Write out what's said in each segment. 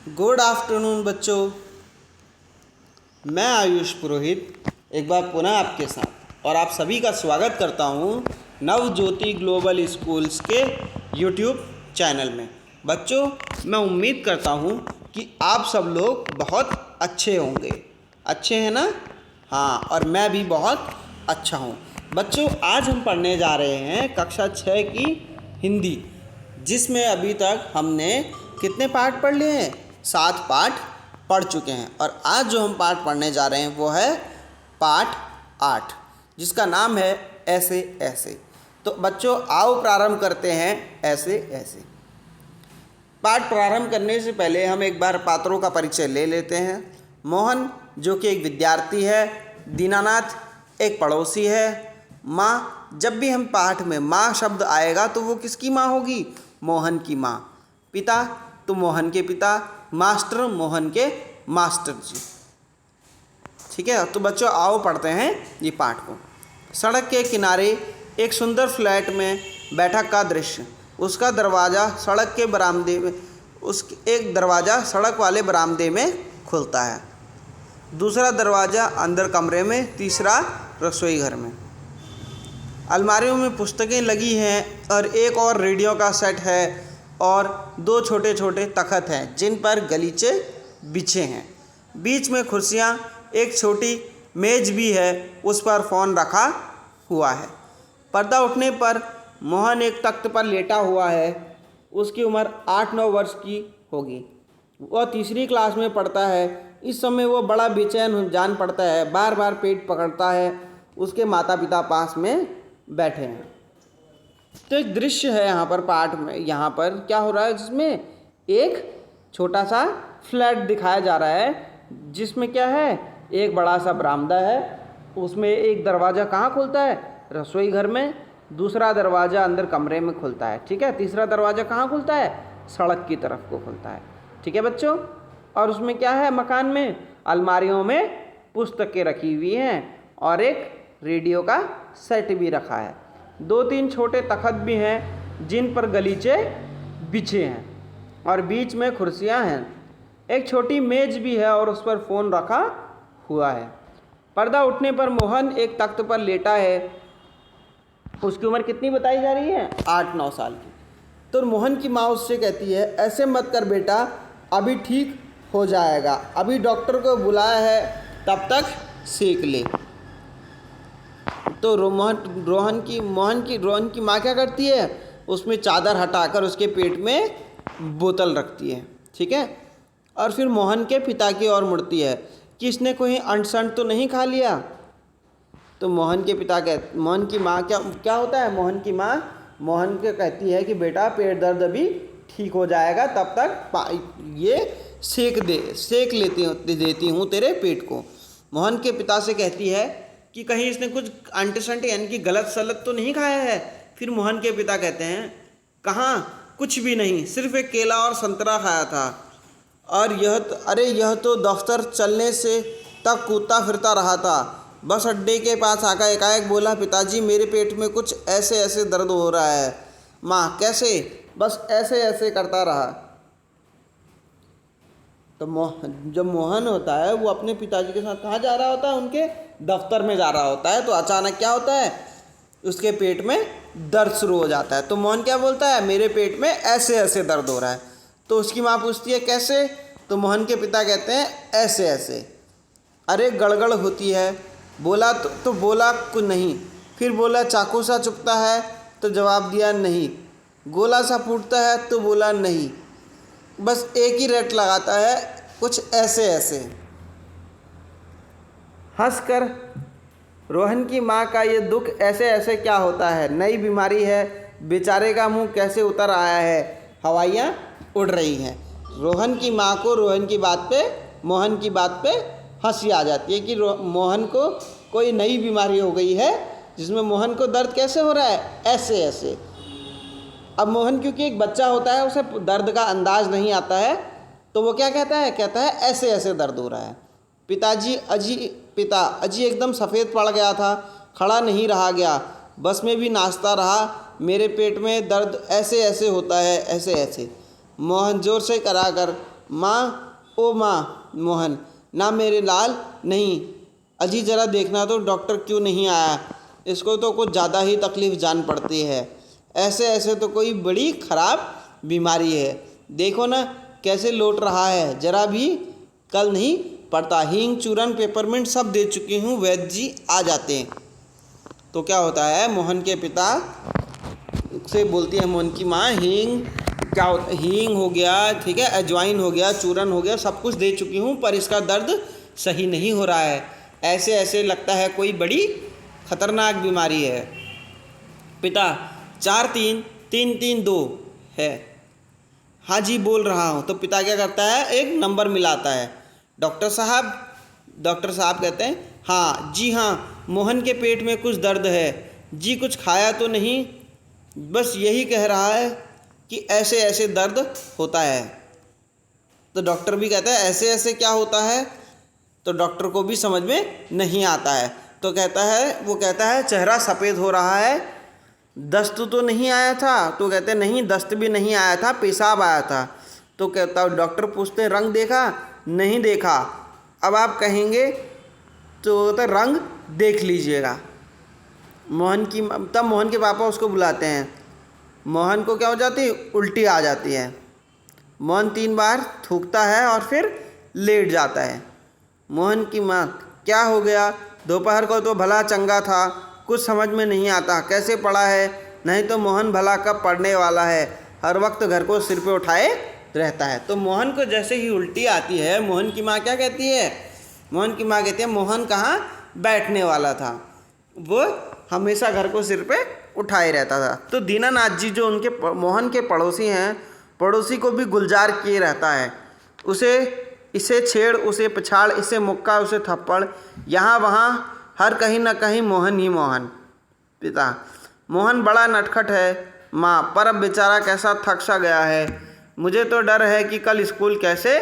Good afternoon बच्चों। मैं आयुष पुरोहित एक बार पुनः आपके साथ और आप सभी का स्वागत करता हूँ नवज्योति ग्लोबल स्कूल्स के यूट्यूब चैनल में। बच्चों, मैं उम्मीद करता हूँ कि आप सब लोग बहुत अच्छे होंगे। अच्छे हैं ना? हाँ, और मैं भी बहुत अच्छा हूँ। बच्चों, आज हम पढ़ने जा रहे हैं कक्षा 6 की हिंदी, जिसमें अभी तक हमने कितने पाठ पढ़ लिए हैं? 7 पाठ पढ़ चुके हैं। और आज जो हम पाठ पढ़ने जा रहे हैं वो है पाठ 8, जिसका नाम है ऐसे ऐसे। तो बच्चों, आओ प्रारंभ करते हैं ऐसे ऐसे। पाठ प्रारंभ करने से पहले हम एक बार पात्रों का परिचय ले लेते हैं। मोहन जो कि एक विद्यार्थी है, दीनानाथ एक पड़ोसी है, माँ, जब भी हम पाठ में माँ शब्द आएगा तो वो किसकी माँ होगी? मोहन की माँ। पिता तो मोहन के पिता, मास्टर मोहन के मास्टर जी। ठीक है, तो बच्चों आओ पढ़ते हैं ये पाठ को। सड़क के किनारे एक सुंदर फ्लैट में बैठक का दृश्य। उसका दरवाज़ा सड़क के बरामदे में एक दरवाज़ा सड़क वाले बरामदे में खुलता है, दूसरा दरवाज़ा अंदर कमरे में, तीसरा रसोई घर में। अलमारियों में पुस्तकें लगी हैं और एक और रेडियो का सेट है और 2 छोटे छोटे तख़त हैं जिन पर गलीचे बिछे हैं। बीच में कुर्सियाँ, एक छोटी मेज़ भी है, उस पर फ़ोन रखा हुआ है। पर्दा उठने पर मोहन एक तख्त पर लेटा हुआ है। उसकी उम्र 8-9 वर्ष की होगी। वह तीसरी क्लास में पढ़ता है। इस समय वो बड़ा बेचैन जान पड़ता है, बार बार पेट पकड़ता है। उसके माता पिता पास में बैठे हैं। तो एक दृश्य है यहाँ पर पाठ में। यहाँ पर क्या हो रहा है, जिसमें एक छोटा सा फ्लैट दिखाया जा रहा है, जिसमें क्या है, एक बड़ा सा बरामदा है। उसमें एक दरवाज़ा कहाँ खुलता है? रसोई घर में। दूसरा दरवाज़ा अंदर कमरे में खुलता है। ठीक है, तीसरा दरवाज़ा कहाँ खुलता है? सड़क की तरफ को खुलता है। ठीक है बच्चों, और उसमें क्या है, मकान में अलमारियों में पुस्तकें रखी हुई हैं और एक रेडियो का सेट भी रखा है। 2-3 छोटे तख़त भी हैं जिन पर गलीचे बिछे हैं और बीच में कुर्सियां हैं। एक छोटी मेज़ भी है और उस पर फ़ोन रखा हुआ है। पर्दा उठने पर मोहन एक तख्त पर लेटा है। उसकी उम्र कितनी बताई जा रही है? 8-9 साल की। तो मोहन की माँ उससे कहती है, ऐसे मत कर बेटा, अभी ठीक हो जाएगा, अभी डॉक्टर को बुलाया है, तब तक सेक ले। तो रोहन की माँ क्या करती है, उसमें चादर हटाकर उसके पेट में बोतल रखती है। ठीक है, और फिर मोहन के पिता की ओर मुड़ती है कि इसने कोई अंट-शंट तो नहीं खा लिया। तो मोहन की माँ क्या होता है, मोहन की माँ मोहन के कहती है कि बेटा पेट दर्द अभी ठीक हो जाएगा, तब तक ये देती हूँ तेरे पेट को। मोहन के पिता से कहती है कि कहीं इसने कुछ अंट-शंट यानी कि गलत सलत तो नहीं खाया है। फिर मोहन के पिता कहते हैं, कहाँ, कुछ भी नहीं, सिर्फ एक केला और संतरा खाया था। और यह तो दफ्तर चलने से तक कूदता फिरता रहा था। बस अड्डे के पास आकर एकाएक बोला, पिताजी मेरे पेट में कुछ ऐसे ऐसे दर्द हो रहा है। माँ, कैसे? बस ऐसे ऐसे करता रहा। तो जब मोहन होता है वो अपने पिताजी के साथ कहाँ जा रहा होता है? उनके दफ्तर में जा रहा होता है। तो अचानक क्या होता है, उसके पेट में दर्द शुरू हो जाता है। तो मोहन क्या बोलता है, मेरे पेट में ऐसे ऐसे दर्द हो रहा है। तो उसकी माँ पूछती है, कैसे? तो मोहन के पिता कहते हैं, ऐसे ऐसे। अरे गड़गड़ होती है। बोला तो बोला कुछ नहीं। फिर बोला चाकू सा चुभता है, तो जवाब दिया नहीं। गोला सा फूटता है, तो बोला नहीं। बस एक ही रट लगाता है, कुछ ऐसे ऐसे। हंसकर रोहन की माँ का ये दुख ऐसे ऐसे क्या होता है, नई बीमारी है, बेचारे का मुंह कैसे उतर आया है, हवाइयाँ उड़ रही हैं। रोहन की माँ को मोहन की बात पे हंसी आ जाती है कि मोहन को कोई नई बीमारी हो गई है जिसमें मोहन को दर्द कैसे हो रहा है, ऐसे ऐसे। अब मोहन क्योंकि एक बच्चा होता है, उसे दर्द का अंदाज़ नहीं आता है, तो वो क्या कहता है ऐसे ऐसे दर्द हो रहा है। पिता अजी एकदम सफ़ेद पड़ गया था, खड़ा नहीं रहा गया, बस में भी नाचता रहा। मेरे पेट में दर्द ऐसे ऐसे होता है, ऐसे ऐसे। मोहन जोर से कराकर माँ, ओ माँ मोहन, ना मेरे लाल नहीं, अजी ज़रा देखना तो डॉक्टर क्यों नहीं आया, इसको तो कुछ ज़्यादा ही तकलीफ़ जान पड़ती है, ऐसे ऐसे तो कोई बड़ी ख़राब बीमारी है, देखो ना कैसे लौट रहा है, ज़रा भी कल नहीं पड़ता, हींग चूरन पेपरमिंट सब दे चुकी हूँ, वैद्य जी आ जाते हैं। तो क्या होता है, मोहन के पिता से बोलती है मोहन की माँ, हींग क्या होता, हींग हो गया, ठीक है, अजवाइन हो गया, चूरन हो गया, सब कुछ दे चुकी हूँ पर इसका दर्द सही नहीं हो रहा है, ऐसे ऐसे लगता है कोई बड़ी खतरनाक बीमारी है। पिता 4 3 3 3 2 है, हाँ जी बोल रहा हूँ। तो पिता क्या करता है, एक नंबर मिलाता है, डॉक्टर साहब कहते हैं हाँ जी हाँ, मोहन के पेट में कुछ दर्द है जी, कुछ खाया तो नहीं, बस यही कह रहा है कि ऐसे ऐसे दर्द होता है। तो डॉक्टर भी कहता है ऐसे ऐसे क्या होता है, तो डॉक्टर को भी समझ में नहीं आता है, तो वो कहता है चेहरा सफ़ेद हो रहा है, दस्त तो नहीं आया था, तो कहते हैं नहीं दस्त भी नहीं आया था, पेशाब आया था। तो कहता डॉक्टर पूछते हैं रंग देखा, नहीं देखा, अब आप कहेंगे तो रंग देख लीजिएगा। तब मोहन के पापा उसको बुलाते हैं, मोहन को क्या हो जाती है, उल्टी आ जाती है, मोहन 3 बार थूकता है और फिर लेट जाता है। मोहन की माँ, क्या हो गया, दोपहर को तो भला चंगा था, कुछ समझ में नहीं आता कैसे पड़ा है, नहीं तो मोहन भला कब पड़ने वाला है, हर वक्त घर को सिर पे उठाए रहता है। तो मोहन को जैसे ही उल्टी आती है, मोहन की माँ क्या कहती है, मोहन की माँ कहती है मोहन कहाँ बैठने वाला था, वो हमेशा घर को सिर पे उठाए रहता था। तो दीनानाथ जी जो उनके मोहन के पड़ोसी हैं, पड़ोसी को भी गुलजार किए रहता है, इसे छेड़ उसे पछाड़, इसे मुक्का उसे थप्पड़, यहाँ वहाँ हर कहीं ना कहीं मोहन ही मोहन। पिता, मोहन बड़ा नटखट है माँ, पर अब बेचारा कैसा थक सा गया है, मुझे तो डर है कि कल स्कूल कैसे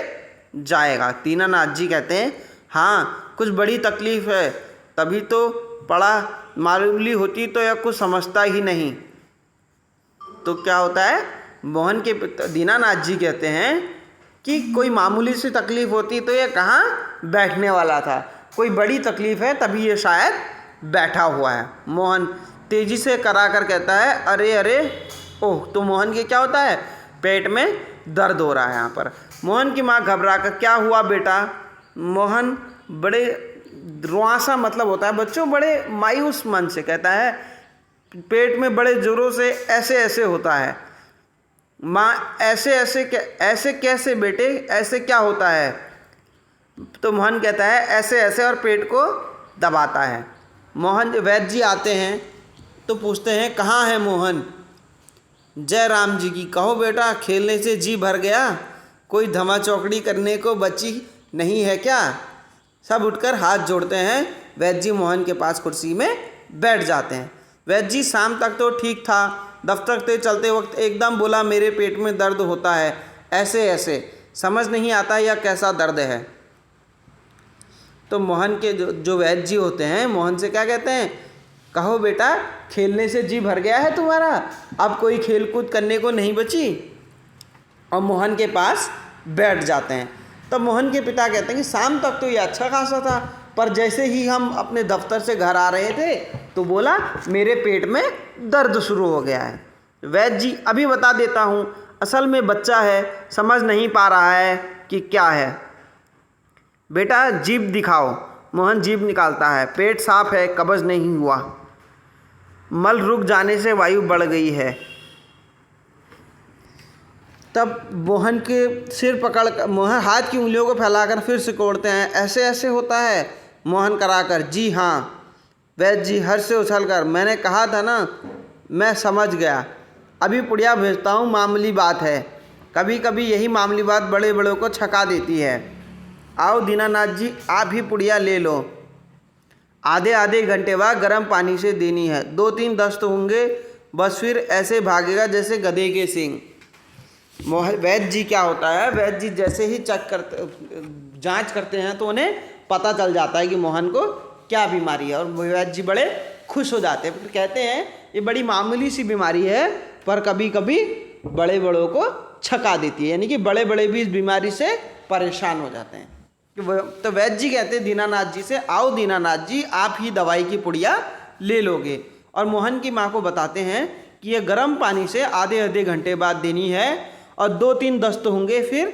जाएगा। दीनानाथ जी कहते हैं हाँ कुछ बड़ी तकलीफ़ है, तभी तो पढ़ा, मामूली होती तो यह कुछ समझता ही नहीं। तो क्या होता है, मोहन के दीनानाथ जी कहते हैं कि कोई मामूली सी तकलीफ़ होती तो यह कहाँ बैठने वाला था, कोई बड़ी तकलीफ़ है तभी ये शायद बैठा हुआ है। मोहन तेज़ी से करा कर कहता है अरे अरे ओह, तो मोहन के क्या होता है, पेट में दर्द हो रहा है यहाँ पर। मोहन की माँ घबरा कर क्या हुआ बेटा, मोहन बड़े रुआंसा मतलब होता है बच्चों, बड़े मायूस मन से कहता है पेट में बड़े ज़ोरों से ऐसे ऐसे होता है। माँ ऐसे कैसे बेटे, ऐसे क्या होता है, तो मोहन कहता है ऐसे ऐसे और पेट को दबाता है। मोहन वैद्य जी आते हैं तो पूछते हैं कहाँ है मोहन, जय राम जी की, कहो बेटा खेलने से जी भर गया, कोई धमा चौकड़ी करने को बची नहीं है क्या। सब उठकर हाथ जोड़ते हैं, वैद्य जी मोहन के पास कुर्सी में बैठ जाते हैं। वैद्य जी शाम तक तो ठीक था, दफ्तर से चलते वक्त एकदम बोला मेरे पेट में दर्द होता है, ऐसे ऐसे, समझ नहीं आता यह कैसा दर्द है। तो मोहन के जो वैद्य जी होते हैं मोहन से क्या कहते हैं, कहो बेटा खेलने से जी भर गया है तुम्हारा, अब कोई खेल कूद करने को नहीं बची, और मोहन के पास बैठ जाते हैं। तब मोहन के पिता कहते हैं कि शाम तक तो ये अच्छा खासा था, पर जैसे ही हम अपने दफ्तर से घर आ रहे थे तो बोला मेरे पेट में दर्द शुरू हो गया है। वैद्य जी अभी बता देता हूँ, असल में बच्चा है, समझ नहीं पा रहा है कि क्या है। बेटा जीभ दिखाओ। मोहन जीभ निकालता है, पेट साफ है, कब्ज नहीं हुआ, मल रुक जाने से वायु बढ़ गई है। तब मोहन के सिर पकड़ कर मोहन हाथ की उंगलियों को फैलाकर फिर सिकोड़ते हैं, ऐसे ऐसे होता है, मोहन कराकर जी हाँ। वैद्य जी हर्ष से उछलकर मैंने कहा था ना, मैं समझ गया, अभी पुड़िया भेजता हूँ, मामूली बात है, कभी कभी यही मामूली बात बड़े बड़ों को छका देती है। आओ दीनानाथ जी आप ही पुड़िया ले लो, आधे घंटे बाद गर्म पानी से देनी है, 2-3 दस्त होंगे बस, फिर ऐसे भागेगा जैसे गधे के सींग। वैद्य जी क्या होता है, वैद्य जी जैसे ही जांच करते हैं तो उन्हें पता चल जाता है कि मोहन को क्या बीमारी है, और वैद्य जी बड़े खुश हो जाते हैं, कहते हैं ये बड़ी मामूली सी बीमारी है पर कभी कभी बड़े बड़ों को छका देती है, यानी कि बड़े बड़े भी इस बीमारी से परेशान हो जाते हैं। तो वैद्य जी कहते हैं दीनानाथ जी से, आओ दीनानाथ जी आप ही दवाई की पुड़िया ले लोगे। और मोहन की माँ को बताते हैं कि ये गर्म पानी से आधे आधे घंटे बाद देनी है और 2-3 दस्त होंगे, फिर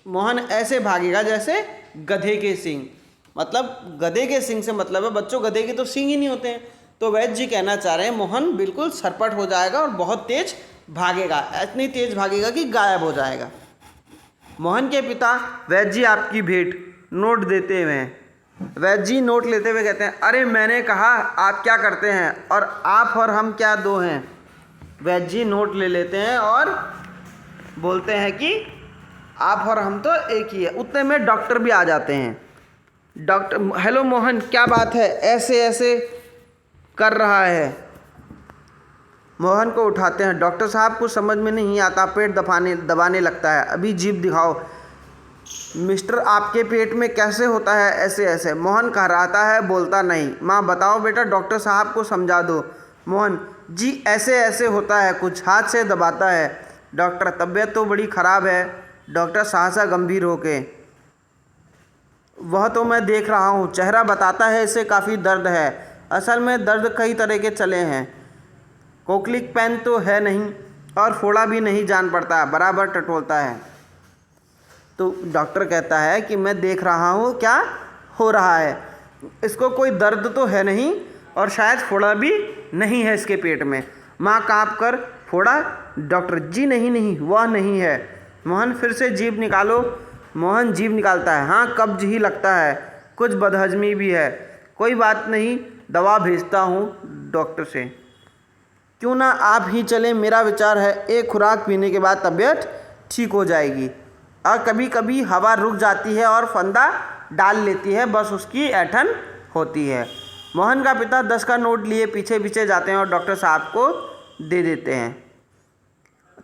मोहन ऐसे भागेगा जैसे गधे के सींग। मतलब गधे के सींग से मतलब है बच्चों, गधे के तो सींग ही नहीं होते हैं। तो वैद्य जी कहना चाह रहे हैं मोहन बिल्कुल सरपट हो जाएगा और बहुत तेज भागेगा, इतनी तेज भागेगा कि गायब हो जाएगा। मोहन के पिता वैद्य जी आपकी भेंट नोट देते हुए हैं। वैद्य जी नोट लेते हुए कहते हैं, अरे मैंने कहा आप क्या करते हैं और आप और हम क्या दो हैं। वैद्य जी नोट ले लेते हैं और बोलते हैं कि आप और हम तो एक ही है। उतने में डॉक्टर भी आ जाते हैं। डॉक्टर, हेलो मोहन क्या बात है, ऐसे ऐसे कर रहा है। मोहन को उठाते हैं, डॉक्टर साहब कुछ समझ में नहीं आता, पेट दबाने लगता है, अभी जीभ दिखाओ। मिस्टर आपके पेट में कैसे होता है ऐसे ऐसे। मोहन कहराता है, बोलता नहीं। माँ बताओ बेटा, डॉक्टर साहब को समझा दो। मोहन जी ऐसे ऐसे होता है, कुछ हाथ से दबाता है। डॉक्टर तबीयत तो बड़ी ख़राब है। डॉक्टर सहसा गंभीर होके, वह तो मैं देख रहा हूँ, चेहरा बताता है इसे काफ़ी दर्द है। असल में दर्द कई तरह के चले हैं, कोक्लिक पेन तो है नहीं और फोड़ा भी नहीं जान पड़ता, बराबर टटोलता है। तो डॉक्टर कहता है कि मैं देख रहा हूँ क्या हो रहा है, इसको कोई दर्द तो है नहीं और शायद फोड़ा भी नहीं है इसके पेट में। माँ काँप कर, फोड़ा? डॉक्टर जी नहीं वह नहीं है। मोहन फिर से जीभ निकालो। मोहन जीभ निकालता है, हाँ कब्ज ही लगता है, कुछ बदहजमी भी है। कोई बात नहीं, दवा भेजता हूँ डॉक्टर से। क्यों ना आप ही चलें, मेरा विचार है एक खुराक पीने के बाद तबीयत ठीक हो जाएगी। और कभी कभी हवा रुक जाती है और फंदा डाल लेती है, बस उसकी ऐंठन होती है। मोहन का पिता 10 का नोट लिए पीछे पीछे जाते हैं और डॉक्टर साहब को दे देते हैं।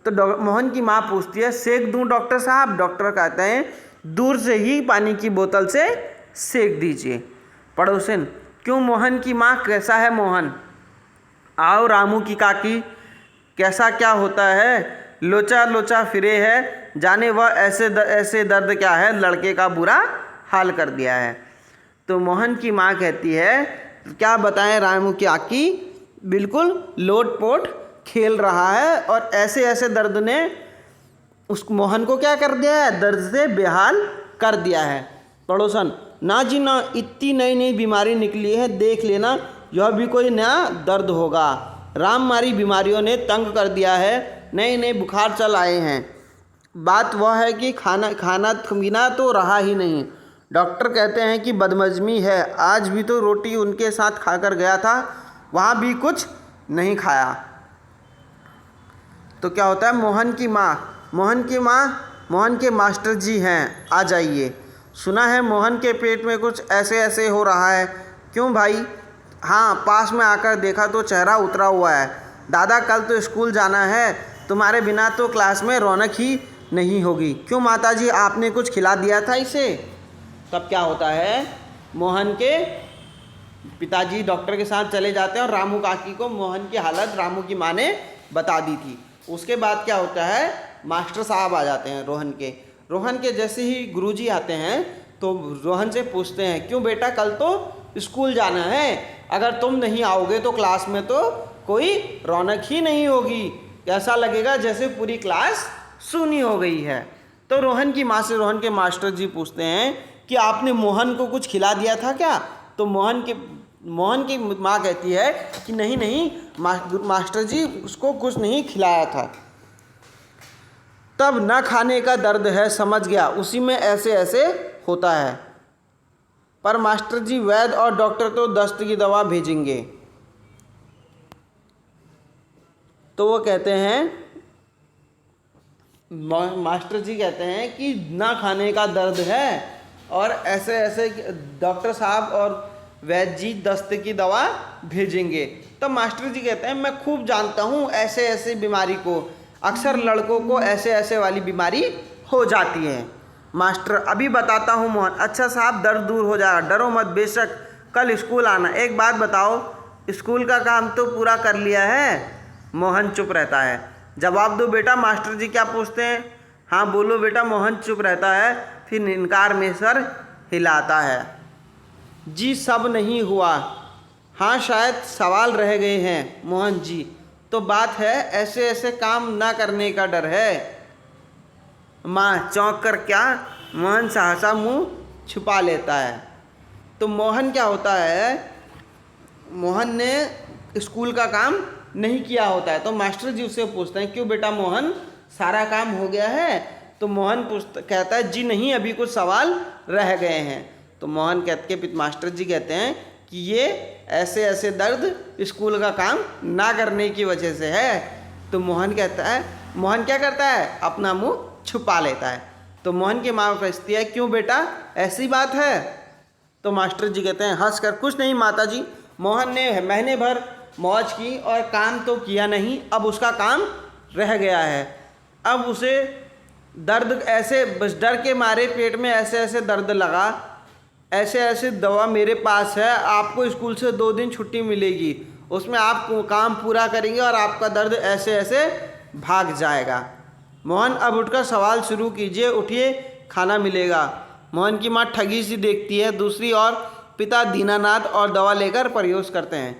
तो मोहन की माँ पूछती है, सेक दूं डॉक्टर साहब? डॉक्टर कहते हैं दूर से ही पानी की बोतल से सेक दीजिए। पड़ोसन, क्यों मोहन की माँ, कैसा है मोहन? आओ रामू की काकी, कैसा क्या होता है? लोचा लोचा फिरे है, जाने वह ऐसे दर्द क्या है, लड़के का बुरा हाल कर दिया है। तो मोहन की माँ कहती है, क्या बताएं रामू की काकी, बिल्कुल लोट-पोट खेल रहा है और ऐसे ऐसे दर्द ने उस मोहन को क्या कर दिया है, दर्द से बेहाल कर दिया है। पड़ोसन, ना जी ना, इतनी नई नई बीमारी निकली है, देख लेना यह भी कोई नया दर्द होगा। राममारी बीमारियों ने तंग कर दिया है, नए नए बुखार चल आए हैं। बात वह है कि खाना पीना तो रहा ही नहीं। डॉक्टर कहते हैं कि बदहजमी है, आज भी तो रोटी उनके साथ खाकर गया था, वहाँ भी कुछ नहीं खाया। तो क्या होता है, मोहन के मास्टर जी हैं, आ जाइए। सुना है मोहन के पेट में कुछ ऐसे ऐसे हो रहा है। क्यों भाई? हाँ, पास में आकर देखा तो चेहरा उतरा हुआ है। दादा कल तो स्कूल जाना है, तुम्हारे बिना तो क्लास में रौनक ही नहीं होगी। क्यों माताजी, आपने कुछ खिला दिया था इसे? तब क्या होता है, मोहन के पिताजी डॉक्टर के साथ चले जाते हैं और रामू काकी को मोहन की हालत रामू की माँ ने बता दी थी। उसके बाद क्या होता है, मास्टर साहब आ जाते हैं रोहन के जैसे ही गुरुजी आते हैं तो रोहन से पूछते हैं, क्यों बेटा कल तो स्कूल जाना है, अगर तुम नहीं आओगे तो क्लास में तो कोई रौनक ही नहीं होगी, ऐसा लगेगा जैसे पूरी क्लास सूनी हो गई है। तो रोहन की माँ से रोहन के मास्टर जी पूछते हैं कि आपने मोहन को कुछ खिला दिया था क्या? तो मोहन की माँ कहती है कि नहीं मास्टर जी, उसको कुछ नहीं खिलाया था। तब न खाने का दर्द है, समझ गया, उसी में ऐसे ऐसे होता है। पर मास्टर जी, वैद्य और डॉक्टर तो दस्त की दवा भेजेंगे। तो वो कहते हैं, मास्टर जी कहते हैं कि ना खाने का दर्द है और ऐसे ऐसे डॉक्टर साहब और वैद्य जी दस्त की दवा भेजेंगे। तब मास्टर जी कहते हैं, मैं खूब जानता हूँ ऐसे ऐसे बीमारी को, अक्सर लड़कों को ऐसे ऐसे वाली बीमारी हो जाती है। मास्टर, अभी बताता हूँ मोहन। अच्छा साहब, दर्द दूर हो जाएगा, डरो मत, बेशक कल स्कूल आना। एक बात बताओ, स्कूल का काम तो पूरा कर लिया है? मोहन चुप रहता है। जवाब दो बेटा। मास्टर जी क्या पूछते हैं? हाँ बोलो बेटा। मोहन चुप रहता है, फिर इनकार में सर हिलाता है। जी सब नहीं हुआ। हाँ शायद सवाल रह गए हैं मोहन जी। तो बात है ऐसे ऐसे काम ना करने का डर है। माँ चौंक कर क्या? मोहन सहसा मुंह छुपा लेता है। तो मोहन क्या होता है, मोहन ने स्कूल का काम नहीं किया होता है। तो मास्टर जी उससे पूछते हैं क्यों बेटा मोहन, सारा काम हो गया है? तो मोहन कहता है जी नहीं, अभी कुछ सवाल रह गए हैं। तो मोहन मास्टर जी कहते हैं कि ये ऐसे ऐसे दर्द स्कूल का काम ना करने की वजह से है। तो मोहन क्या करता है? अपना मुंह छुपा लेता है। तो मोहन की माँ पूछती है क्यों बेटा, ऐसी बात है? तो मास्टर जी कहते हैं हंस कर कुछ नहीं माता जी, मोहन ने महीने भर मौज की और काम तो किया नहीं, अब उसका काम रह गया है। अब उसे दर्द ऐसे, बस डर के मारे पेट में ऐसे ऐसे दर्द लगा, ऐसे ऐसे दवा मेरे पास है, आपको स्कूल से 2 दिन छुट्टी मिलेगी, उसमें आप काम पूरा करेंगे और आपका दर्द ऐसे ऐसे भाग जाएगा। मोहन अब उठकर सवाल शुरू कीजिए, उठिए खाना मिलेगा। मोहन की माँ ठगी सी देखती है। दूसरी ओर पिता दीनानाथ और दवा लेकर प्रयास करते हैं।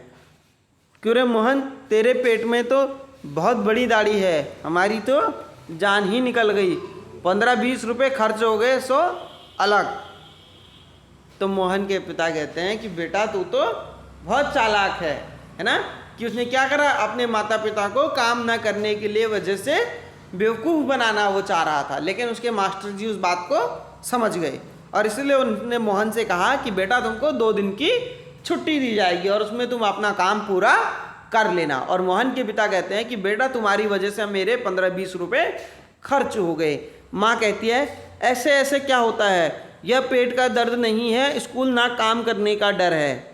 क्यों रे मोहन, तेरे पेट में तो बहुत बड़ी दाढ़ी है, हमारी तो जान ही निकल गई, 15-20 रुपये खर्च हो गए, सो अलग। तो मोहन के पिता कहते हैं कि बेटा तू तो बहुत चालाक है ना, कि उसने क्या करा, अपने माता पिता को काम ना करने के लिए वजह से बेवकूफ़ बनाना वो चाह रहा था। लेकिन उसके मास्टर जी उस बात को समझ गए और इसलिए उन्होंने मोहन से कहा कि बेटा तुमको 2 दिन की छुट्टी दी जाएगी और उसमें तुम अपना काम पूरा कर लेना। और मोहन के पिता कहते हैं कि बेटा तुम्हारी वजह से मेरे 15-20 रुपये खर्च हो गए। माँ कहती है ऐसे ऐसे क्या होता है, यह पेट का दर्द नहीं है, स्कूल ना काम करने का डर है।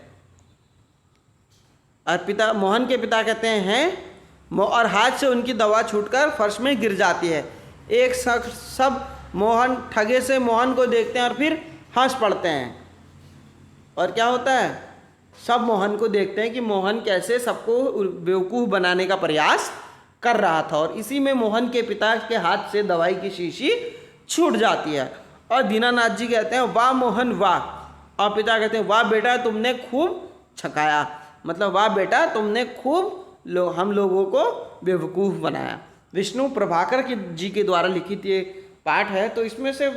और मोहन के पिता कहते हैं और हाथ से उनकी दवा छूटकर फर्श में गिर जाती है। एक सब मोहन ठगे से मोहन को देखते हैं और फिर हंस पड़ते हैं। और क्या होता है, सब मोहन को देखते हैं कि मोहन कैसे सबको बेवकूफ़ बनाने का प्रयास कर रहा था। और इसी में मोहन के पिता के हाथ से दवाई की शीशी छूट जाती है। और दीनानाथ जी कहते हैं वाह मोहन वाह, और पिता कहते हैं वाह बेटा तुमने खूब छकाया, मतलब वाह बेटा तुमने खूब हम लोगों को बेवकूफ़ बनाया। विष्णु प्रभाकर जी के द्वारा लिखित ये पाठ है। तो इसमें से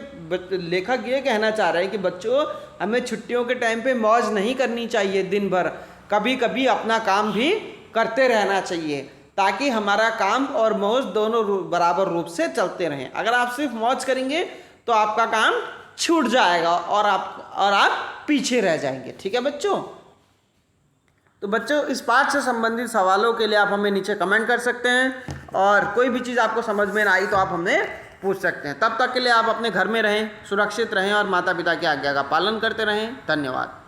लेखक ये कहना चाह रहे हैं कि बच्चों हमें छुट्टियों के टाइम पे मौज नहीं करनी चाहिए, दिन भर कभी कभी अपना काम भी करते रहना चाहिए ताकि हमारा काम और मौज दोनों बराबर रूप से चलते रहें। अगर आप सिर्फ मौज करेंगे तो आपका काम छूट जाएगा और आप पीछे रह जाएंगे। ठीक है बच्चों? तो बच्चों इस पाठ से संबंधित सवालों के लिए आप हमें नीचे कमेंट कर सकते हैं और कोई भी चीज़ आपको समझ में ना आई तो आप हमें पूछ सकते हैं। तब तक के लिए आप अपने घर में रहें, सुरक्षित रहें और माता पिता की आज्ञा का पालन करते रहें। धन्यवाद।